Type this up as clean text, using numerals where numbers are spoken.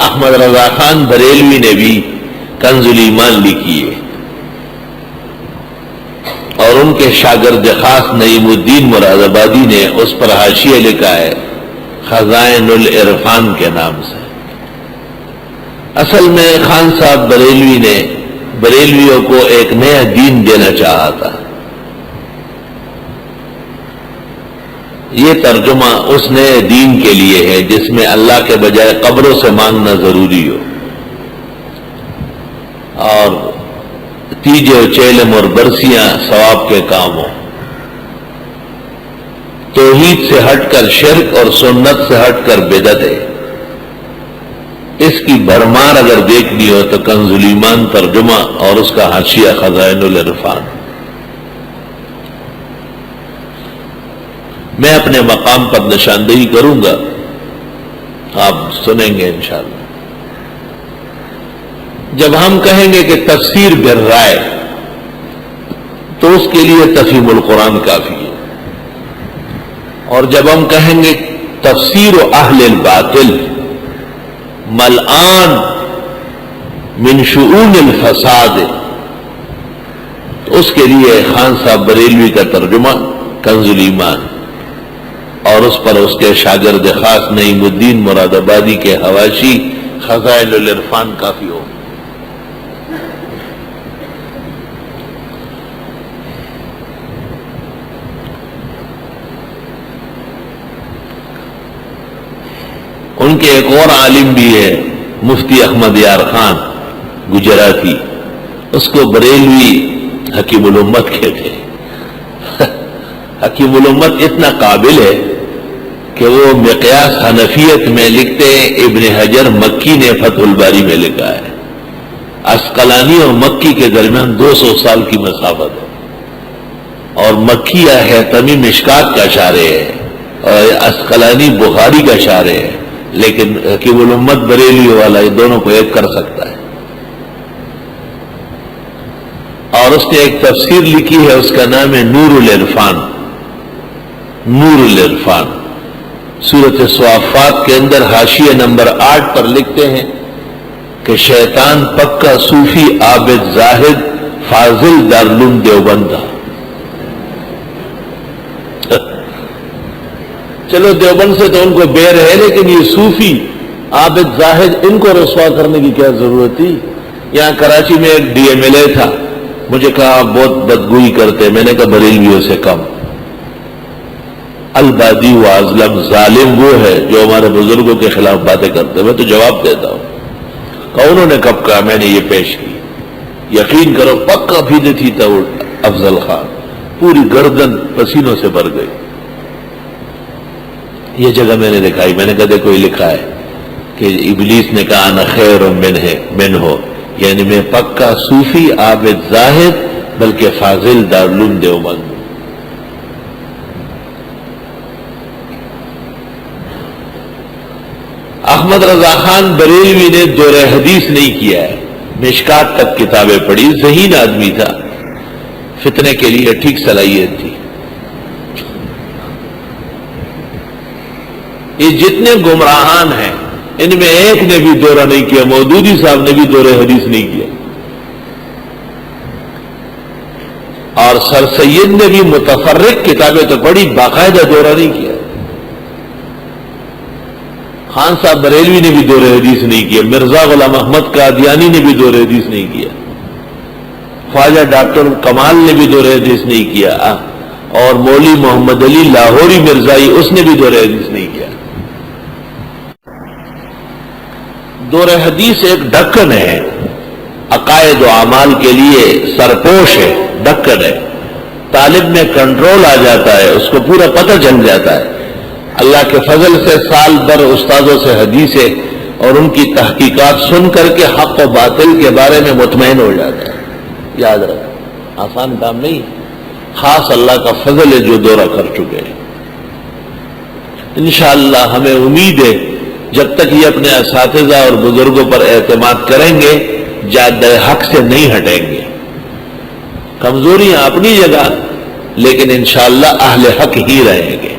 احمد رضا خان بریلوی نے بھی کنز الایمان لکھی ہے، اور ان کے شاگرد خاص نعیم الدین مراد آبادی نے اس پر حاشیہ لکھا ہے خزائن العرفان کے نام سے۔ اصل میں خان صاحب بریلوی نے بریلویوں کو ایک نیا دین دینا چاہا تھا۔ یہ ترجمہ اس نئے دین کے لیے ہے جس میں اللہ کے بجائے قبروں سے مانگنا ضروری ہو، اور تیجے و چیلم اور برسیاں ثواب کے کام ہوں، توحید سے ہٹ کر شرک اور سنت سے ہٹ کر بدعت ہے۔ اس کی بھرمار اگر دیکھنی ہو تو کنز الایمان ترجمہ اور اس کا حاشیہ خزائن العرفان۔ میں اپنے مقام پر نشاندہی کروں گا، آپ سنیں گے انشاءاللہ۔ جب ہم کہیں گے کہ تفسیر بالرائے تو اس کے لیے تفہیم القرآن کافی ہے، اور جب ہم کہیں گے تفسیر اہل الباطل ملعان من شؤون الفساد تو اس کے لیے خان صاحب بریلوی کا ترجمہ کنز الایمان اور اس پر اس کے شاگرد خاص نعیم الدین مراد آبادی کے حواشی خزائن العرفان کافی ہو۔ ان کے ایک اور عالم بھی ہے مفتی احمد یار خان گجراتی، اس کو بریلوی حکیم الامت کہتے ہیں۔ حکیم الامت اتنا قابل ہے کہ وہ مقیاس حنفیت میں لکھتے ہیں، ابن حجر مکی نے فتح الباری میں لکھا ہے عسقلانی اور مکی کے درمیان 200 سال کی مسافت ہے، اور مکی حیثمی مشکات کا شارح ہے اور عسقلانی بخاری کا شارح ہے، لیکن حکیم الامت بریلی والا یہ دونوں کو ایک کر سکتا ہے۔ اور اس نے ایک تفسیر لکھی ہے، اس کا نام ہے نور العرفان۔ نور العرفان سورۃ صافات کے اندر حاشیہ نمبر 8 پر لکھتے ہیں کہ شیطان پکا صوفی عابد زاہد فاضل دارالعلوم دیوبند تھا۔ چلو دیوبند سے تو ان کو بیر ہے، لیکن یہ صوفی عابد زاہد ان کو رسوا کرنے کی کیا ضرورت تھی؟ یہاں کراچی میں ایک ڈی ایم ایل اے تھا، مجھے کہا آپ بہت بدگوئی کرتے، میں نے کہا بریلویوں سے کم۔ البادی و ازلم ظالم وہ ہے جو ہمارے بزرگوں کے خلاف باتیں کرتے، میں تو جواب دیتا ہوں۔ کہا انہوں نے کب کہا؟ میں نے یہ پیش کی۔ یقین کرو پکا بدعتی تھا وہ افضل خان، پوری گردن پسینوں سے بھر گئی۔ یہ جگہ میں نے دکھائی، میں نے کہا دیکھو یہ لکھا ہے کہ ابلیس نے کہا انا خیر من ہو، یعنی میں پکا صوفی عابد زاہد بلکہ فاضل دارالعلوم دیوبند۔ احمد رضا خان بریلوی نے دور حدیث نہیں کیا ہے، مشکات تک کتابیں پڑھی، ذہین آدمی تھا، فتنے کے لیے ٹھیک صلاحیت تھی۔ یہ جتنے گمراہان ہیں ان میں ایک نے بھی دورہ نہیں کیا، مودودی صاحب نے بھی دور حدیث نہیں کیا، اور سر سید نے بھی متفرق کتابیں تو پڑھی، باقاعدہ دورہ نہیں کیا۔ خان صاحب بریلوی نے بھی دور حدیث نہیں کیا، مرزا غلام احمد قادیانی نے بھی دور حدیث نہیں کیا، خواجہ ڈاکٹر کمال نے بھی دور حدیث نہیں کیا، اور مولوی محمد علی لاہوری مرزائی اس نے بھی دور حدیث نہیں کیا۔ دور حدیث ایک ڈھکن ہے، عقائد و اعمال کے لیے سرپوش ہے، ڈھکن ہے، طالب میں کنٹرول آ جاتا ہے، اس کو پورا پتہ چل جاتا ہے۔ اللہ کے فضل سے سال بھر استادوں سے حدیثیں اور ان کی تحقیقات سن کر کے حق و باطل کے بارے میں مطمئن ہو جاتا ہے۔ یاد رکھیں آسان کام نہیں، خاص اللہ کا فضل ہے جو دورہ کر چکے ہیں۔ انشاءاللہ ہمیں امید ہے جب تک یہ اپنے اساتذہ اور بزرگوں پر اعتماد کریں گے جادہ حق سے نہیں ہٹیں گے۔ کمزوریاں اپنی جگہ، لیکن انشاءاللہ اہل حق ہی رہیں گے۔